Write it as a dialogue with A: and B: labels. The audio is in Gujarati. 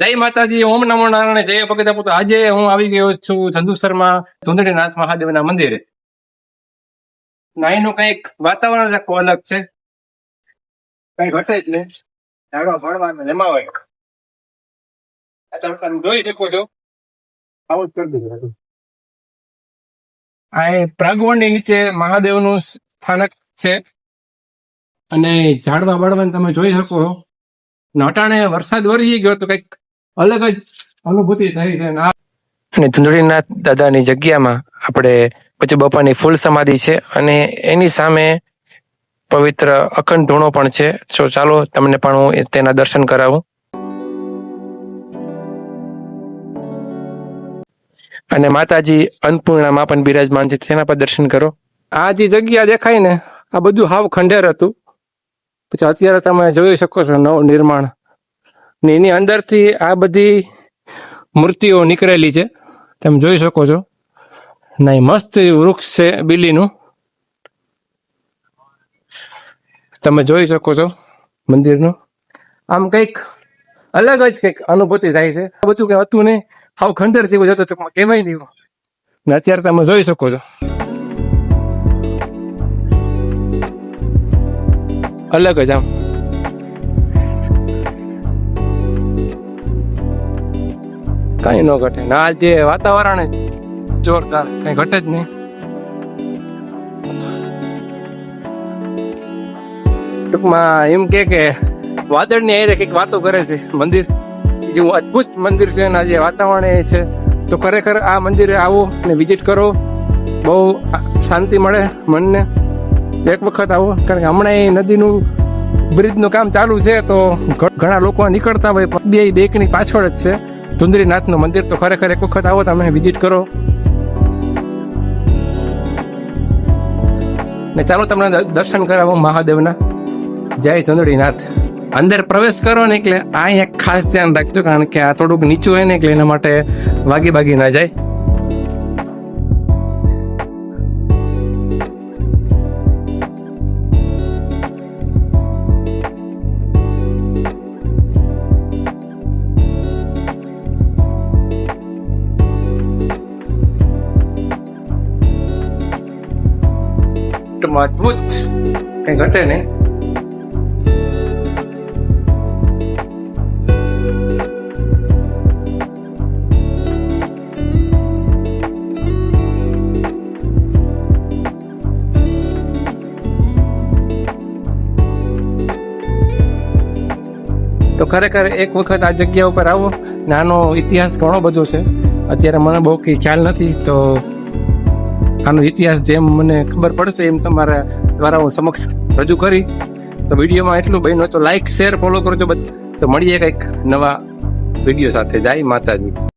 A: જય માતાજી, ઓમ નમો નારાયણ, જય ભગત પુત્ર. આજે હું આવી ગયો છું ચંદુસરમાં ચુંદડીનાથ મહાદેવના મંદિરે. અહીંનું કઈક વાતાવરણ આખું અલગ છે, કઈ ઘટે જ નહીં. ઝાડવા ભણવા એમાં હોય જોઈ શકો છો. આવું જ કરી દીધું. આ પ્રાગવણની નીચે મહાદેવનું સ્થાનક છે અને ઝાડવા બળવાને તમે જોઈ શકો છો. નટાણે વરસાદ વરસી ગયો તો કઈક અલગ જ અનુભૂતિ થઈ છે. અને ચુંદડીનાથ દાદાની જગ્યામાં આપણે પચુ બાપાની ફૂલ સમાધિ છે અને એની સામે પવિત્ર અખંડ ધૂણો પણ છે. તો ચાલો તમને પણ હું તેના દર્શન કરાવું. અને માતાજી અન્નપૂર્ણામાં પણ બિરાજમાન છે, તેના પર દર્શન કરો. આ જે જગ્યા દેખાય ને, આ બધું હાવ ખંડેર હતું. પછી અત્યારે તમે જોઈ શકો છો નવ નિર્માણ ને એની અંદરથી આ બધી મૂર્તિઓ નીકળેલી છે, તમે જોઈ શકો છો. નહીં, મસ્ત વૃક્ષ છે બીલીનું, તમે જોઈ શકો છો મંદિરનું. આમ કંઈક અલગ જ કંઈક અનુભૂતિ થાય છે. આ બધું કંઈ હતું નહીં, હાવ ખંડેર જેવું જતો તો કહેવાય નહીં. ને અત્યારે તમે જોઈ શકો છો અલગ જ આમ. કઈ ન ઘટે ના, જે વાતાવરણ જોરદાર, કઈ ઘટે જ નહીં. ટૂંકમાં એમ કે વાદળની આરે કઈક વાતો કરે છે. મંદિર જેવું અદભુત મંદિર છે અને જે વાતાવરણ એ છે, તો ખરેખર આ મંદિરે આવો ને વિઝિટ કરો, બહુ શાંતિ મળે મનને. એક વખત આવો, કારણ કે હમણાં એ નદીનું બ્રિજનું કામ ચાલુ છે, તો ઘણા લોકો નીકળતા હોય. SBI બેંકની પાછળ જ છે ચુંદડીનાથનું મંદિર. તો ખરેખર એક વખત આવો, તમે વિઝિટ કરો. ને ચાલો તમને દર્શન કરાવો મહાદેવના. જય ચુંદડીનાથ. અંદર પ્રવેશ કરો ને એટલે અહીંયા ખાસ ધ્યાન રાખજો, કારણ કે આ થોડુંક નીચું હોય ને, એટલે એના માટે વાગી ના જાય. અદભુત, કઈ ઘટે નહીં. તો ખરેખર એક વખત આ જગ્યા ઉપર આવો. આનો ઇતિહાસ ઘણો બધો છે, અત્યારે મને બહુ કંઈ ખ્યાલ નથી. તો આનો ઇતિહાસ જેમ મને ખબર પડશે એમ તમારા દ્વારા હું સમક્ષ રજૂ કરી. તો વિડીયોમાં એટલું બન્યું, તો લાઈક, શેર, ફોલો કરજો. તો મળીએ કંઈક નવા વિડીયો સાથે. જય માતાજી.